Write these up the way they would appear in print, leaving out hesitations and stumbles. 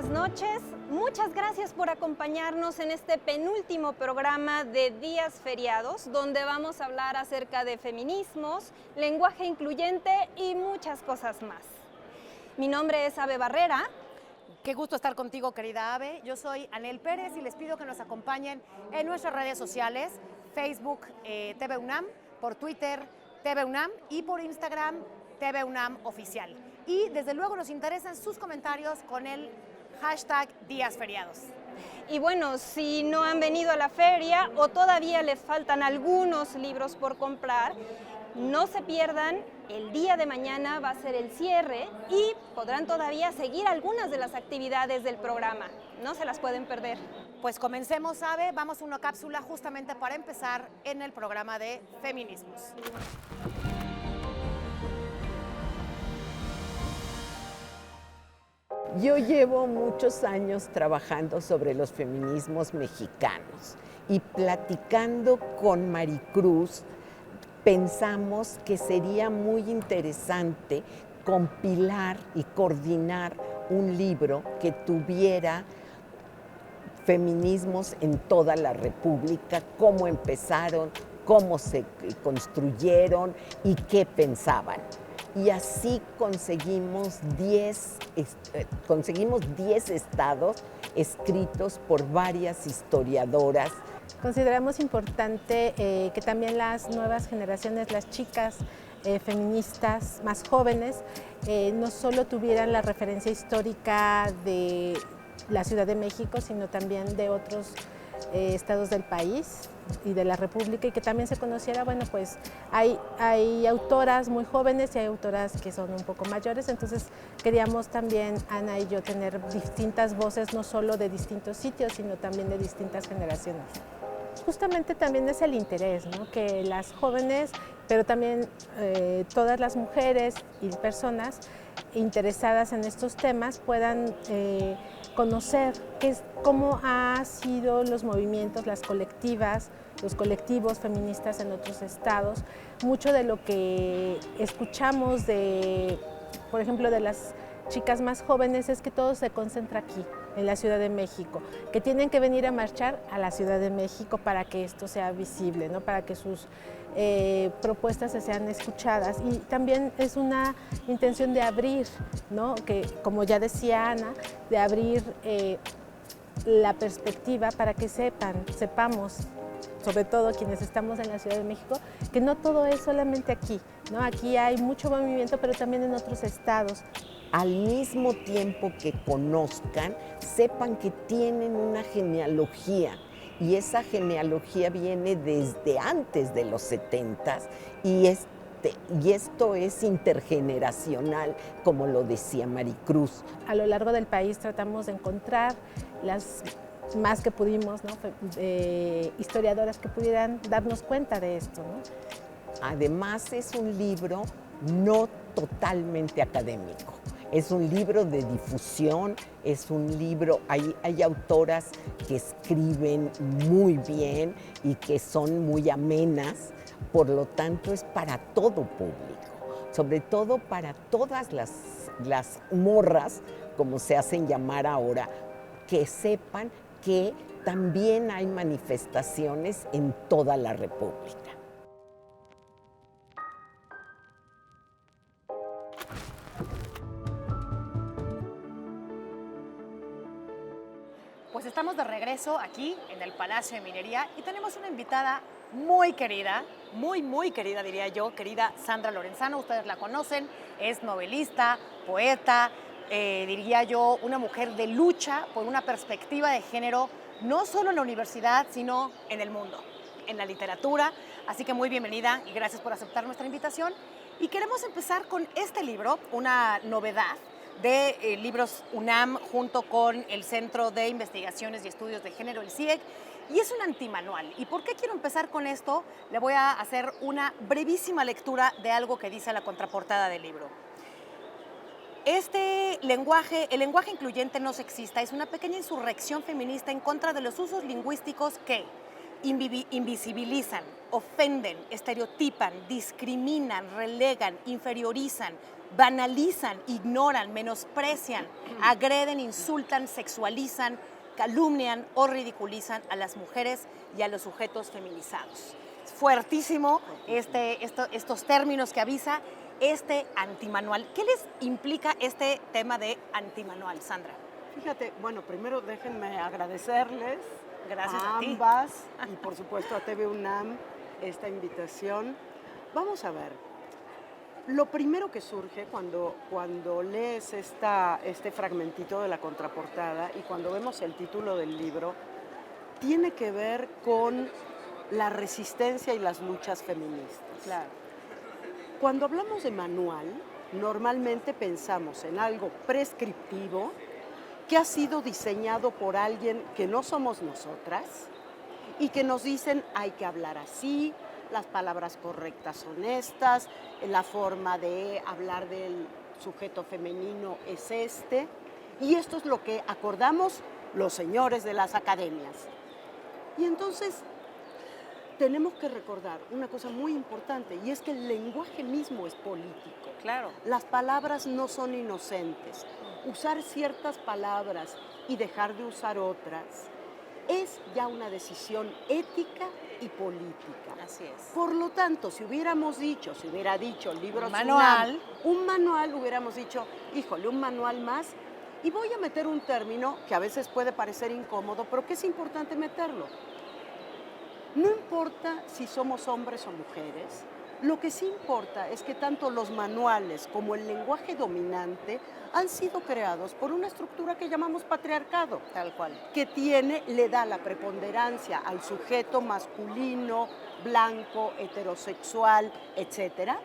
buenas noches. Muchas gracias por acompañarnos en este penúltimo programa de Días Feriados, donde vamos a hablar acerca de feminismos, lenguaje incluyente y muchas cosas más. Mi nombre es Abe Barrera. Qué gusto estar contigo, querida Abe. Yo soy Anel Pérez y les pido que nos acompañen en nuestras redes sociales, Facebook TV UNAM, por Twitter TV UNAM y por Instagram TV UNAM Oficial. Y desde luego nos interesan sus comentarios con el hashtag Días Feriados. Y bueno, si no han venido a la feria o todavía les faltan algunos libros por comprar, no se pierdan, el día de mañana va a ser el cierre y podrán todavía seguir algunas de las actividades del programa. No se las pueden perder. Pues comencemos, Abe. Vamos a una cápsula justamente para empezar en el programa de feminismos. Yo llevo muchos años trabajando sobre los feminismos mexicanos y platicando con Maricruz pensamos que sería muy interesante compilar y coordinar un libro que tuviera feminismos en toda la República, cómo empezaron, cómo se construyeron y qué pensaban. Y así conseguimos 10 estados escritos por varias historiadoras. Consideramos importante que también las nuevas generaciones, las chicas feministas más jóvenes, no solo tuvieran la referencia histórica de la Ciudad de México, sino también de otros estados del país y de la República, y que también se conociera, bueno, pues hay autoras muy jóvenes y hay autoras que son un poco mayores, entonces queríamos también, Ana y yo, tener distintas voces, no solo de distintos sitios, sino también de distintas generaciones. Justamente también es el interés, ¿no? Que las jóvenes, pero también todas las mujeres y personas interesadas en estos temas puedan conocer cómo han sido los movimientos, las colectivas, los colectivos feministas en otros estados. Mucho de lo que escuchamos por ejemplo, de las chicas más jóvenes es que todo se concentra aquí, en la Ciudad de México, que tienen que venir a marchar a la Ciudad de México para que esto sea visible, ¿no? Para que sus propuestas se sean escuchadas. Y también es una intención de abrir, ¿no? Que, como ya decía Ana, de abrir la perspectiva para que sepamos, sobre todo quienes estamos en la Ciudad de México, que no todo es solamente aquí, ¿no? Aquí hay mucho movimiento, pero también en otros estados. Al mismo tiempo que conozcan, sepan que tienen una genealogía, y esa genealogía viene desde antes de los 70s y esto es intergeneracional, como lo decía Maricruz. A lo largo del país tratamos de encontrar las más que pudimos, ¿no? Historiadoras que pudieran darnos cuenta de esto, ¿no? Además, es un libro no totalmente académico. Es un libro de difusión, es un libro, hay autoras que escriben muy bien y que son muy amenas, por lo tanto es para todo público, sobre todo para todas las morras, como se hacen llamar ahora, que sepan que también hay manifestaciones en toda la República. Pues estamos de regreso aquí en el Palacio de Minería y tenemos una invitada muy querida, muy querida diría yo, querida Sandra Lorenzano. Ustedes la conocen, es novelista, poeta, diría yo, una mujer de lucha por una perspectiva de género, no solo en la universidad, sino en el mundo, en la literatura. Así que muy bienvenida y gracias por aceptar nuestra invitación. Y queremos empezar con este libro, una novedad de libros UNAM junto con el Centro de Investigaciones y Estudios de Género, el CIEG, y es un antimanual. ¿Y por qué quiero empezar con esto? Le voy a hacer una brevísima lectura de algo que dice la contraportada del libro. El lenguaje incluyente no sexista es una pequeña insurrección feminista en contra de los usos lingüísticos que invisibilizan, ofenden, estereotipan, discriminan, relegan, inferiorizan, banalizan, ignoran, menosprecian, agreden, insultan, sexualizan, calumnian o ridiculizan a las mujeres y a los sujetos feminizados. Es fuertísimo estos términos que avisa este antimanual. ¿Qué les implica este tema de antimanual, Sandra? Fíjate, bueno, primero déjenme agradecerles Gracias a a ti. ambas y por supuesto a TV UNAM esta invitación. Vamos a ver, lo primero que surge cuando lees este fragmentito de la contraportada y cuando vemos el título del libro, tiene que ver con la resistencia y las luchas feministas. Claro. Cuando hablamos de manual, normalmente pensamos en algo prescriptivo que ha sido diseñado por alguien que no somos nosotras y que nos dicen hay que hablar así, las palabras correctas son estas, la forma de hablar del sujeto femenino es este, y esto es lo que acordamos los señores de las academias. Y entonces tenemos que recordar una cosa muy importante, y es que el lenguaje mismo es político. Claro. Las palabras no son inocentes. Usar ciertas palabras y dejar de usar otras es ya una decisión ética y política. Así es. Por lo tanto, si hubiera dicho libros Manual. un manual, hubiéramos dicho, híjole, un manual más. Y voy a meter un término que a veces puede parecer incómodo, pero que es importante meterlo. No importa si somos hombres o mujeres, lo que sí importa es que tanto los manuales como el lenguaje dominante han sido creados por una estructura que llamamos patriarcado. Tal cual. Que le da la preponderancia al sujeto masculino, blanco, heterosexual, etcétera,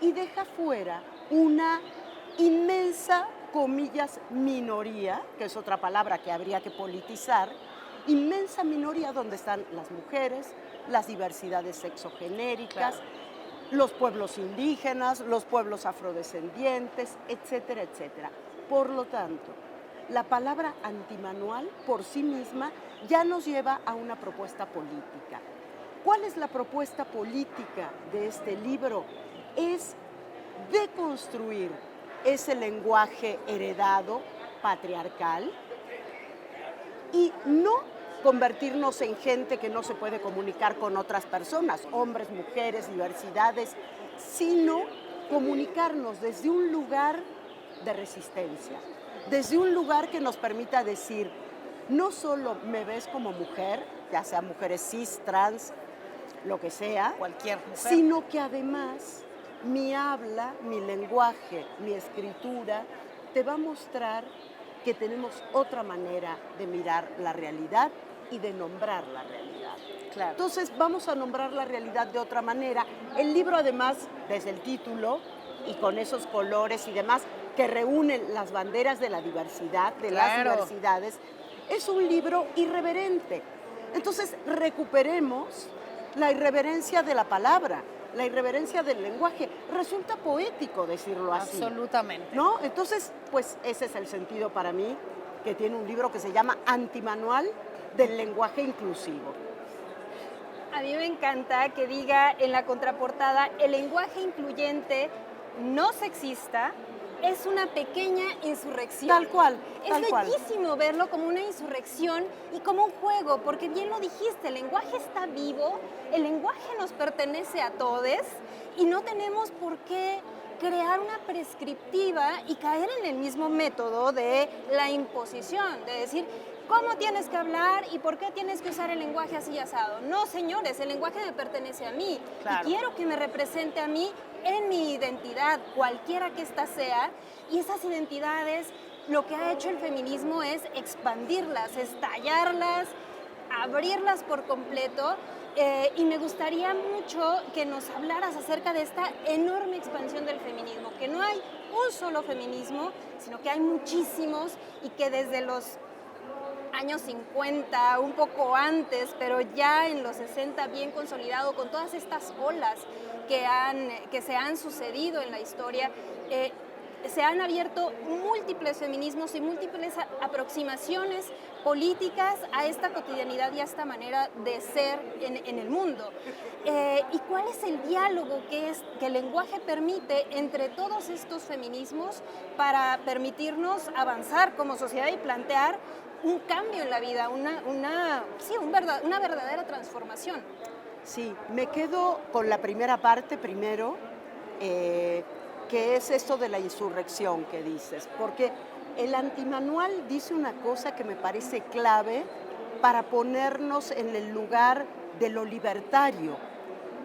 y deja fuera una inmensa, comillas, minoría, que es otra palabra que habría que politizar, inmensa minoría donde están las mujeres, las diversidades sexogenéricas, Claro. los pueblos indígenas, los pueblos afrodescendientes, etcétera, etcétera. Por lo tanto, la palabra antimanual por sí misma ya nos lleva a una propuesta política. ¿Cuál es la propuesta política de este libro? Es deconstruir ese lenguaje heredado, patriarcal, y no convertirnos en gente que no se puede comunicar con otras personas, hombres, mujeres, diversidades, sino comunicarnos desde un lugar de resistencia, desde un lugar que nos permita decir, no solo me ves como mujer, ya sea mujeres cis, trans, lo que sea, Cualquier mujer. sino que además mi habla, mi lenguaje, mi escritura te va a mostrar que tenemos otra manera de mirar la realidad y de nombrar la realidad. Claro. Entonces vamos a nombrar la realidad de otra manera. El libro además, desde el título y con esos colores y demás, que reúnen las banderas de la diversidad, de las diversidades, es un libro irreverente. Entonces recuperemos la irreverencia de la palabra, la irreverencia del lenguaje. Resulta poético decirlo así. Absolutamente. ¿No? Entonces, pues ese es el sentido para mí que tiene un libro que se llama Antimanual del lenguaje inclusivo. A mí me encanta que diga en la contraportada, el lenguaje incluyente, no sexista, es una pequeña insurrección. Tal cual, Es tal cual. bellísimo verlo como una insurrección y como un juego, porque bien lo dijiste, el lenguaje está vivo, el lenguaje nos pertenece a todos y no tenemos por qué crear una prescriptiva y caer en el mismo método de la imposición, de decir, ¿cómo tienes que hablar y por qué tienes que usar el lenguaje así asado? No, señores, el lenguaje me pertenece a mí Claro. y quiero que me represente a mí en mi identidad, cualquiera que ésta sea, y esas identidades, lo que ha hecho el feminismo es expandirlas, estallarlas, abrirlas por completo. Y me gustaría mucho que nos hablaras acerca de esta enorme expansión del feminismo, que no hay un solo feminismo, sino que hay muchísimos y que desde los años 50, un poco antes, pero ya en los 60 bien consolidado con todas estas olas que se han sucedido en la historia, se han abierto múltiples feminismos y múltiples aproximaciones políticas a esta cotidianidad y a esta manera de ser en el mundo. ¿Y cuál es el diálogo que el lenguaje permite entre todos estos feminismos para permitirnos avanzar como sociedad y plantear un cambio en la vida, una verdadera transformación? Sí, me quedo con la primera parte primero, que es esto de la insurrección que dices, porque el antimanual dice una cosa que me parece clave para ponernos en el lugar de lo libertario,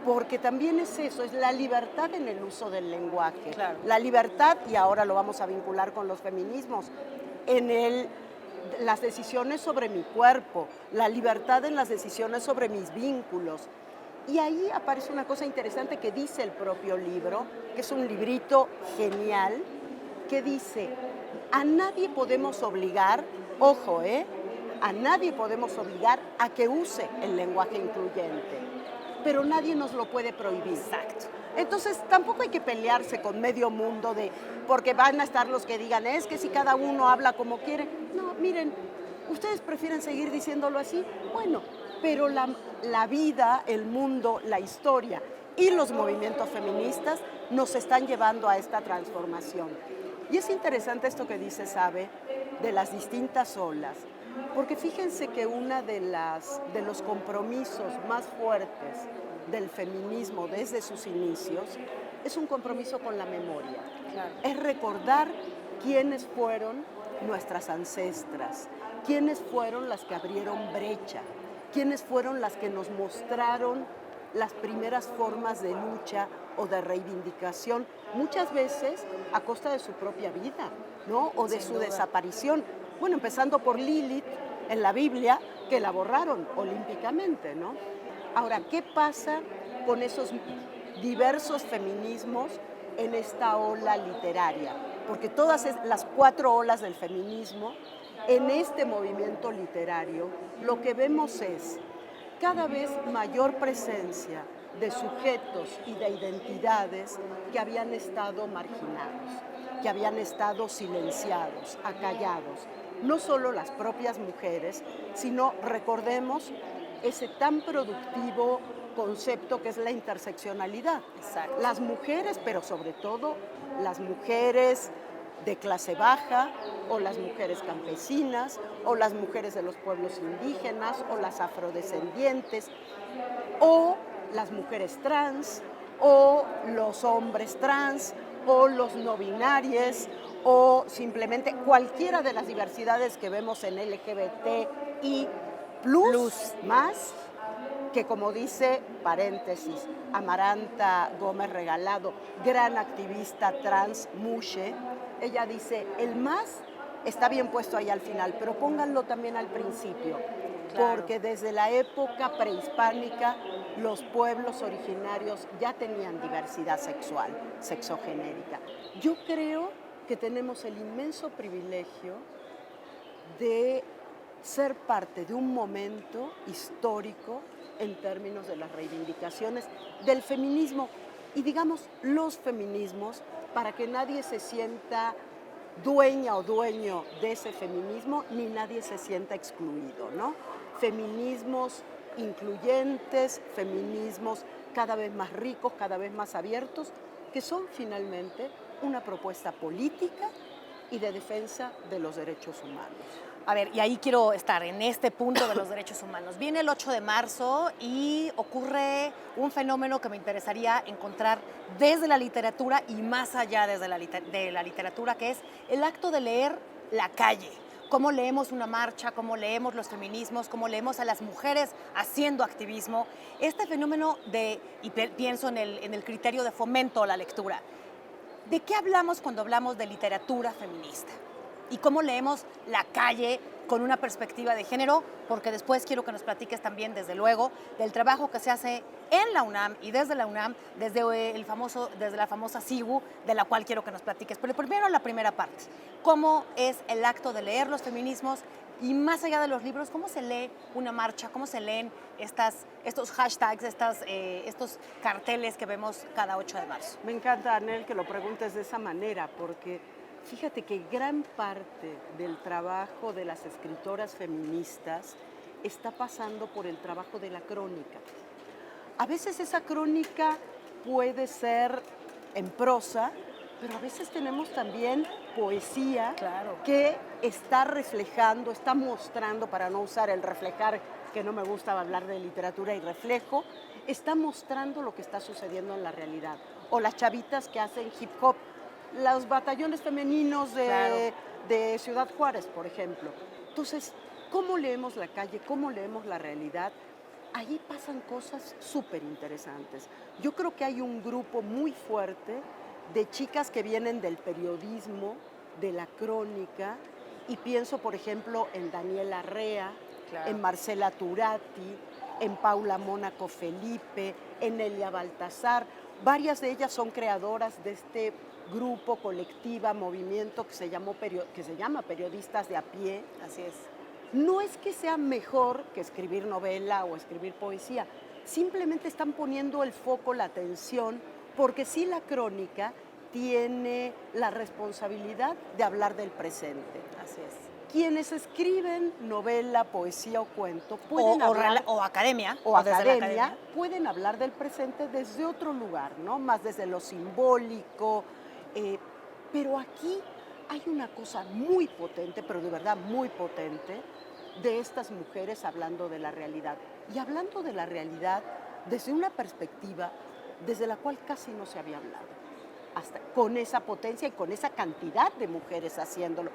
porque también es eso, es la libertad en el uso del lenguaje. Claro. La libertad, y ahora lo vamos a vincular con los feminismos, las decisiones sobre mi cuerpo, la libertad en las decisiones sobre mis vínculos. Y ahí aparece una cosa interesante que dice el propio libro, que es un librito genial, que dice, a nadie podemos obligar, ojo, a nadie podemos obligar a que use el lenguaje incluyente, pero nadie nos lo puede prohibir. Exacto. Entonces, tampoco hay que pelearse con medio mundo porque van a estar los que digan, es que si cada uno habla como quiere. No, miren, ¿ustedes prefieren seguir diciéndolo así? Bueno, pero la vida, el mundo, la historia y los movimientos feministas nos están llevando a esta transformación. Y es interesante esto que dice Sabe, de las distintas olas, porque fíjense que uno de los compromisos más fuertes del feminismo desde sus inicios es un compromiso con la memoria. Claro. Es recordar quiénes fueron nuestras ancestras, quiénes fueron las que abrieron brecha, quiénes fueron las que nos mostraron las primeras formas de lucha o de reivindicación, muchas veces a costa de su propia vida, ¿no? O de su desaparición. Bueno, empezando por Lilith en la Biblia, que la borraron olímpicamente, ¿no? Ahora, ¿qué pasa con esos diversos feminismos en esta ola literaria? Porque todas las 4 olas del feminismo, en este movimiento literario, lo que vemos es cada vez mayor presencia de sujetos y de identidades que habían estado marginados, que habían estado silenciados, acallados. No solo las propias mujeres, sino, recordemos, ese tan productivo concepto que es la interseccionalidad. Exacto. Las mujeres, pero sobre todo las mujeres de clase baja, o las mujeres campesinas, o las mujeres de los pueblos indígenas, o las afrodescendientes, o las mujeres trans, o los hombres trans, o los no binarios, o simplemente cualquiera de las diversidades que vemos en LGBTI plus más, que como dice, paréntesis, Amaranta Gómez Regalado, gran activista trans, Mushe, ella dice, el más está bien puesto ahí al final, pero pónganlo también al principio, Claro. porque desde la época prehispánica los pueblos originarios ya tenían diversidad sexual, sexogenérica. Yo creo que tenemos el inmenso privilegio de ser parte de un momento histórico en términos de las reivindicaciones del feminismo y digamos los feminismos, para que nadie se sienta dueña o dueño de ese feminismo ni nadie se sienta excluido, ¿no? Feminismos incluyentes, feminismos cada vez más ricos, cada vez más abiertos, que son finalmente una propuesta política y de defensa de los derechos humanos. A ver, y ahí quiero estar, en este punto de los derechos humanos. Viene el 8 de marzo y ocurre un fenómeno que me interesaría encontrar desde la literatura y más allá de la literatura, que es el acto de leer la calle. Cómo leemos una marcha, cómo leemos los feminismos, cómo leemos a las mujeres haciendo activismo. Este fenómeno y pienso en el criterio de fomento a la lectura. ¿De qué hablamos cuando hablamos de literatura feminista? Y cómo leemos la calle con una perspectiva de género, porque después quiero que nos platiques también, desde luego, del trabajo que se hace en la UNAM y desde la UNAM, desde la famosa SIGU, de la cual quiero que nos platiques. Pero primero la primera parte, ¿cómo es el acto de leer los feminismos? Y más allá de los libros, ¿cómo se lee una marcha? ¿Cómo se leen estos hashtags, estos carteles que vemos cada 8 de marzo? Me encanta, Anel, que lo preguntes de esa manera, porque Fíjate que gran parte del trabajo de las escritoras feministas está pasando por el trabajo de la crónica. A veces esa crónica puede ser en prosa, pero a veces tenemos también poesía que está reflejando, está mostrando, para no usar el reflejar, que no me gusta hablar de literatura y reflejo, está mostrando lo que está sucediendo en la realidad. O las chavitas que hacen hip hop, los batallones femeninos de Ciudad Juárez, por ejemplo. Entonces, ¿cómo leemos la calle? ¿Cómo leemos la realidad? Ahí pasan cosas súper interesantes. Yo creo que hay un grupo muy fuerte de chicas que vienen del periodismo, de la crónica, y pienso, por ejemplo, en Daniela Rea, en Marcela Turati, en Paula Mónaco Felipe, en Elia Baltazar. Varias de ellas son creadoras de este grupo, colectiva, movimiento que se llama Periodistas de a Pie. Así es. No es que sea mejor que escribir novela o escribir poesía, simplemente están poniendo el foco, la atención, porque sí, la crónica tiene la responsabilidad de hablar del presente. Así es. Quienes escriben novela, poesía o cuento pueden hablar, o academia, o desde la academia, pueden hablar del presente desde otro lugar, ¿no? Más desde lo simbólico. Pero aquí hay una cosa muy potente, pero de verdad muy potente, de estas mujeres hablando de la realidad. Y hablando de la realidad desde una perspectiva desde la cual casi no se había hablado. Hasta con esa potencia y con esa cantidad de mujeres haciéndolo.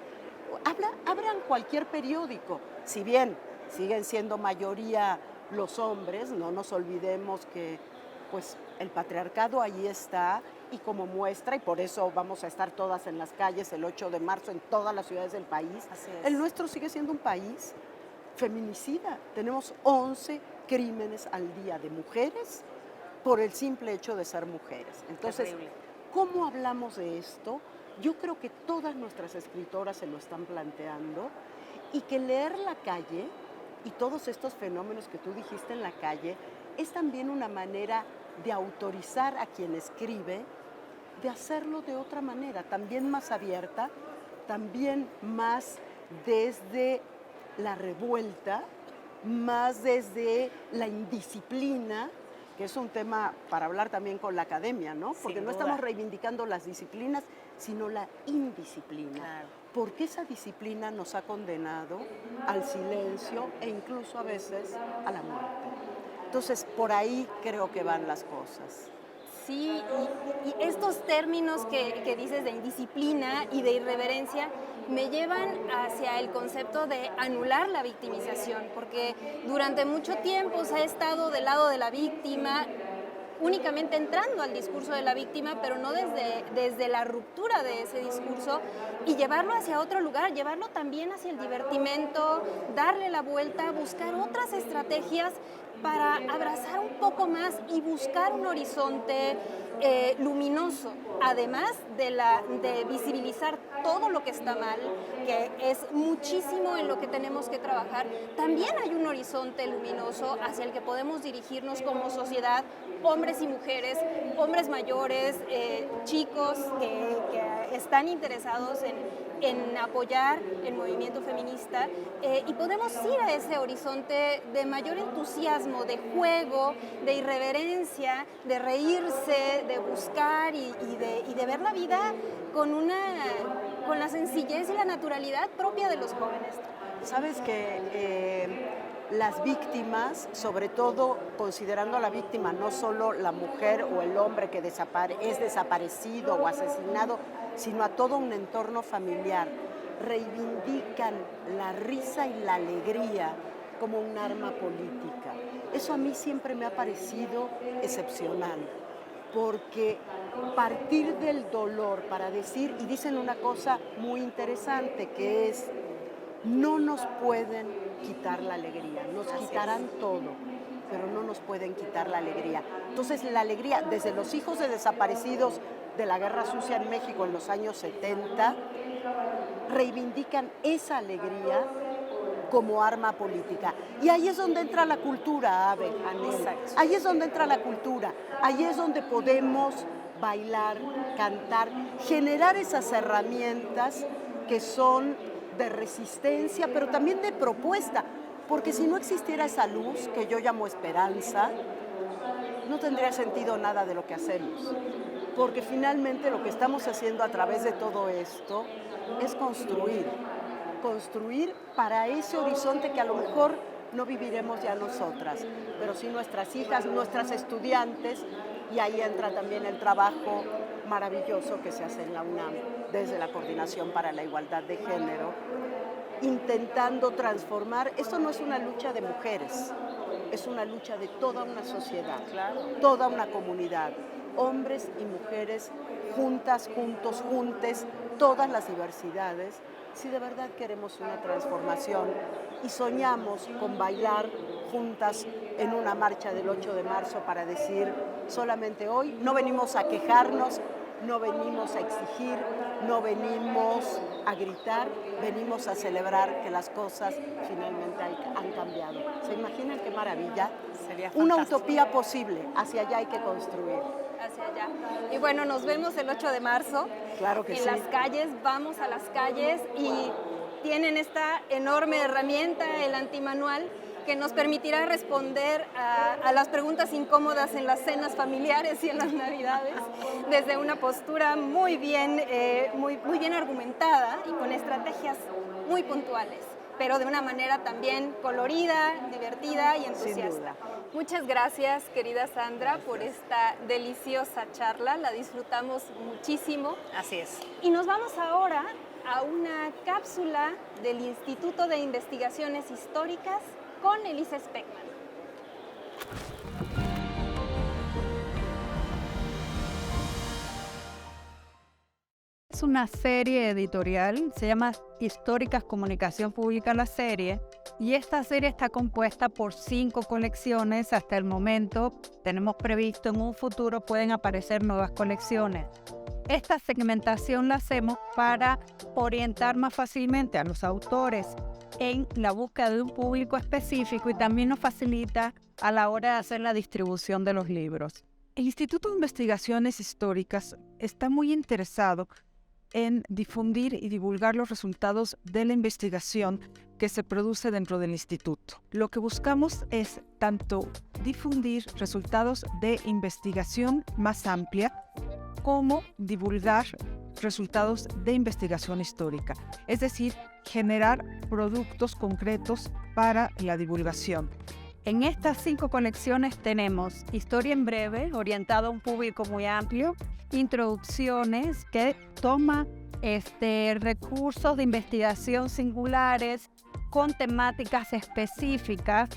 Abran cualquier periódico, si bien siguen siendo mayoría los hombres, no nos olvidemos que pues el patriarcado ahí está y como muestra, y por eso vamos a estar todas en las calles el 8 de marzo en todas las ciudades del país. Así es. El nuestro sigue siendo un país feminicida. Tenemos 11 crímenes al día de mujeres por el simple hecho de ser mujeres. Entonces, terrible. ¿Cómo hablamos de esto? Yo creo que todas nuestras escritoras se lo están planteando y que leer la calle y todos estos fenómenos que tú dijiste en la calle es también una manera de autorizar a quien escribe de hacerlo de otra manera, también más abierta, también más desde la revuelta, más desde la indisciplina, que es un tema para hablar también con la academia, ¿no? Porque no estamos reivindicando las disciplinas, sino la indisciplina. Claro. Porque esa disciplina nos ha condenado al silencio e incluso a veces a la muerte. Entonces, por ahí creo que van las cosas. Sí, y estos términos que dices de indisciplina y de irreverencia me llevan hacia el concepto de anular la victimización, porque durante mucho tiempo se ha estado del lado de la víctima, únicamente entrando al discurso de la víctima, pero no desde la ruptura de ese discurso, y llevarlo hacia otro lugar, llevarlo también hacia el divertimento, darle la vuelta, buscar otras estrategias para abrazar un poco más y buscar un horizonte luminoso, además de visibilizar todo lo que está mal, que es muchísimo en lo que tenemos que trabajar. También hay un horizonte luminoso hacia el que podemos dirigirnos como sociedad, hombres y mujeres, hombres mayores, chicos que están interesados en apoyar el movimiento feminista, y podemos ir a ese horizonte de mayor entusiasmo, de juego, de irreverencia, de reírse, de buscar y de ver la vida con la sencillez y la naturalidad propia de los jóvenes. Sabes que las víctimas, sobre todo considerando a la víctima no solo la mujer o el hombre que es desaparecido o asesinado, sino a todo un entorno familiar, reivindican la risa y la alegría como un arma política. Eso a mí siempre me ha parecido excepcional, porque partir del dolor para decir, y dicen una cosa muy interesante, que es, no nos pueden quitar la alegría, nos quitarán todo, pero no nos pueden quitar la alegría. Entonces la alegría, desde los hijos de desaparecidos de la Guerra Sucia en México en los años 70, reivindican esa alegría como arma política. Y ahí es donde entra la cultura, Anel. Ahí es donde entra la cultura. Ahí es donde podemos bailar, cantar, generar esas herramientas que son de resistencia, pero también de propuesta, porque si no existiera esa luz, que yo llamo esperanza, no tendría sentido nada de lo que hacemos, porque finalmente lo que estamos haciendo a través de todo esto es construir para ese horizonte que a lo mejor no viviremos ya nosotras, pero sí nuestras hijas, nuestras estudiantes, y ahí entra también el trabajo maravilloso que se hace en la UNAM desde la Coordinación para la Igualdad de Género, intentando transformar. Esto no es una lucha de mujeres, es una lucha de toda una sociedad, toda una comunidad, hombres y mujeres juntas, juntos, juntes, todas las diversidades, si de verdad queremos una transformación y soñamos con bailar juntas en una marcha del 8 de marzo para decir, solamente hoy no venimos a quejarnos, no venimos a exigir, no venimos a gritar, venimos a celebrar que las cosas finalmente han cambiado. ¿Se imaginan qué maravilla? Sería una fantástico. utopía posible, hacia allá hay que construir. Hacia allá. Y bueno, nos vemos el 8 de marzo. Claro que en sí. las calles, vamos a las calles y tienen esta enorme herramienta, el antimanual, que nos permitirá responder a las preguntas incómodas en las cenas familiares y en las navidades, desde una postura muy bien argumentada y con estrategias muy puntuales, pero de una manera también colorida, divertida y entusiasta. Muchas gracias, querida Sandra, por esta deliciosa charla, la disfrutamos muchísimo. Así es. Y nos vamos ahora a una cápsula del Instituto de Investigaciones Históricas con Elisa Speckman. Es una serie editorial, se llama Históricas Comunicación Pública la serie, y esta serie está compuesta por 5 colecciones. Hasta el momento tenemos previsto en un futuro pueden aparecer nuevas colecciones. Esta segmentación la hacemos para orientar más fácilmente a los autores en la búsqueda de un público específico y también nos facilita a la hora de hacer la distribución de los libros. El Instituto de Investigaciones Históricas está muy interesado en difundir y divulgar los resultados de la investigación que se produce dentro del instituto. Lo que buscamos es tanto difundir resultados de investigación más amplia como divulgar resultados de investigación histórica, es decir, generar productos concretos para la divulgación. En estas 5 colecciones tenemos Historia en breve, orientado a un público muy amplio, introducciones que toma recursos de investigación singulares con temáticas específicas.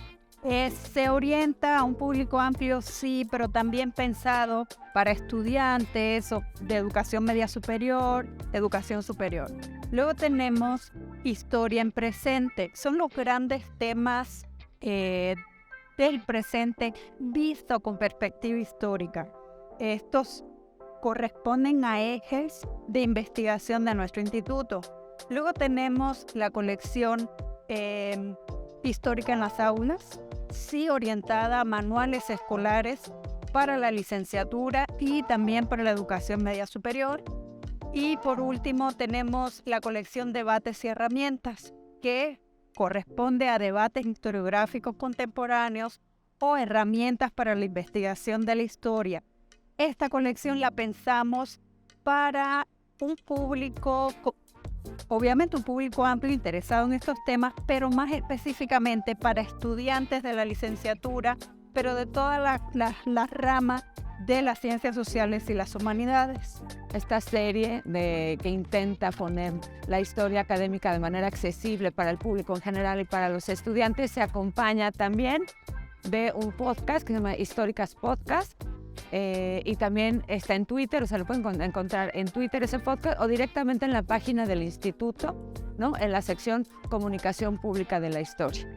Se orienta a un público amplio, sí, pero también pensado para estudiantes o de educación media superior, educación superior. Luego tenemos Historia en presente. Son los grandes temas del presente visto con perspectiva histórica. Estos corresponden a ejes de investigación de nuestro instituto. Luego tenemos la colección Histórica en las aulas, sí orientada a manuales escolares para la licenciatura y también para la educación media superior. Y por último tenemos la colección Debates y herramientas, que corresponde a debates historiográficos contemporáneos o herramientas para la investigación de la historia. Esta colección la pensamos para un público, obviamente un público amplio interesado en estos temas, pero más específicamente para estudiantes de la licenciatura, pero de todas las ramas de las ciencias sociales y las humanidades. Esta serie que intenta poner la historia académica de manera accesible para el público en general y para los estudiantes se acompaña también de un podcast que se llama Históricas Podcast, y también está en Twitter, o sea, lo pueden encontrar en Twitter ese podcast o directamente en la página del instituto, ¿no? En la sección Comunicación Pública de la Historia.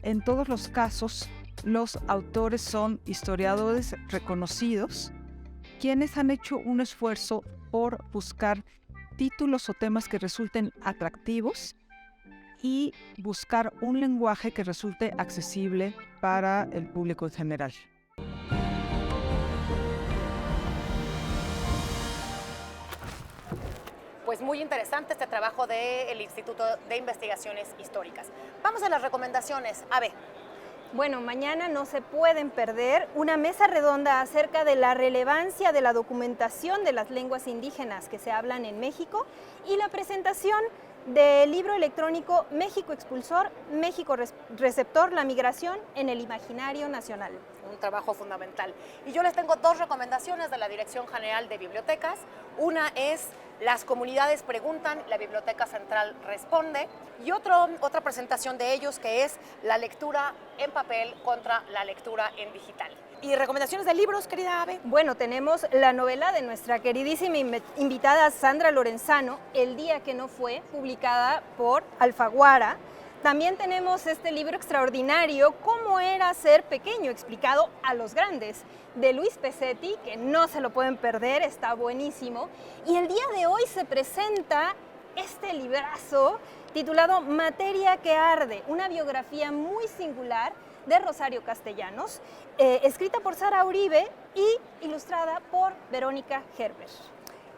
En todos los casos, los autores son historiadores reconocidos, quienes han hecho un esfuerzo por buscar títulos o temas que resulten atractivos y buscar un lenguaje que resulte accesible para el público en general. pues muy interesante este trabajo del Instituto de Investigaciones Históricas. Vamos a las recomendaciones. Ave. Bueno, mañana no se pueden perder una mesa redonda acerca de la relevancia de la documentación de las lenguas indígenas que se hablan en México y la presentación del libro electrónico México Expulsor, México Receptor, la migración en el imaginario nacional. Un trabajo fundamental. Y yo les tengo dos recomendaciones de la Dirección General de Bibliotecas. Una es Las comunidades preguntan, la Biblioteca Central responde, y otra presentación de ellos que es la lectura en papel contra la lectura en digital. ¿Y recomendaciones de libros, querida Ave? Bueno, tenemos la novela de nuestra queridísima invitada Sandra Lorenzano, El día que no fue, publicada por Alfaguara. También tenemos este libro extraordinario, Cómo era ser pequeño, explicado a los grandes, de Luis Pesetti, que no se lo pueden perder, está buenísimo. Y el día de hoy se presenta este librazo titulado Materia que arde, una biografía muy singular de Rosario Castellanos, escrita por Sara Uribe y ilustrada por Verónica Gerber.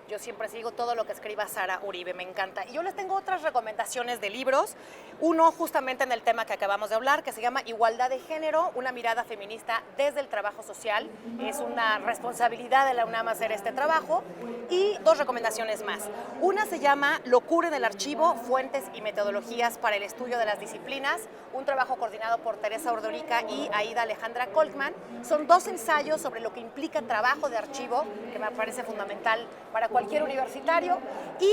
Yo siempre sigo todo lo que escriba Sara Uribe, me encanta. Y yo les tengo otras recomendaciones de libros. Uno justamente en el tema que acabamos de hablar, que se llama Igualdad de Género, una mirada feminista desde el trabajo social. Es una responsabilidad de la UNAM hacer este trabajo. Y dos recomendaciones más. Una se llama Locura en el archivo, fuentes y metodologías para el estudio de las disciplinas, un trabajo coordinado por Teresa Ordorica y Aida Alejandra Kolkman. Son dos ensayos sobre lo que implica trabajo de archivo, que me parece fundamental para cualquier universitario, y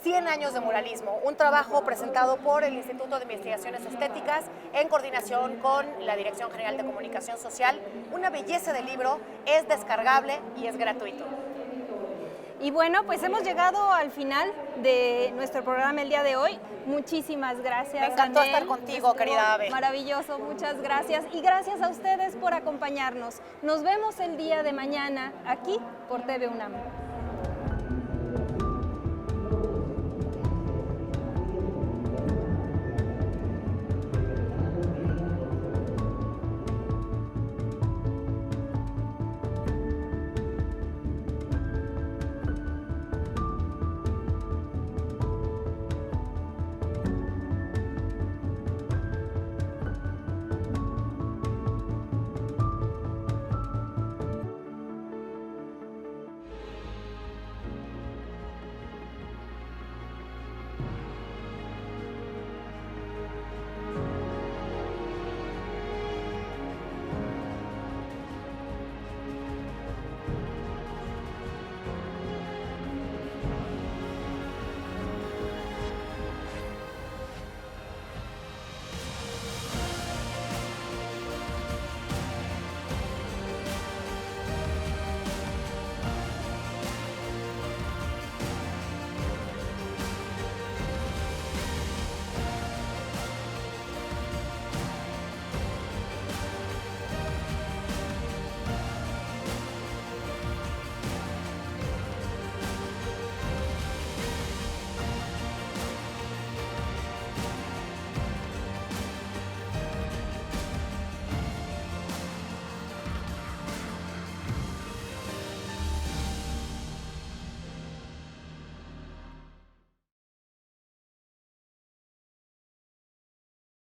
100 años de muralismo, un trabajo presentado por el Instituto de Investigaciones Estéticas en coordinación con la Dirección General de Comunicación Social. Una belleza de libro, es descargable y es gratuito. Y bueno, pues hemos llegado al final de nuestro programa el día de hoy. Muchísimas gracias. Me encantó Anel. estar contigo, querida Ave. Maravilloso, muchas gracias. Y gracias a ustedes por acompañarnos. Nos vemos el día de mañana aquí por TV UNAM.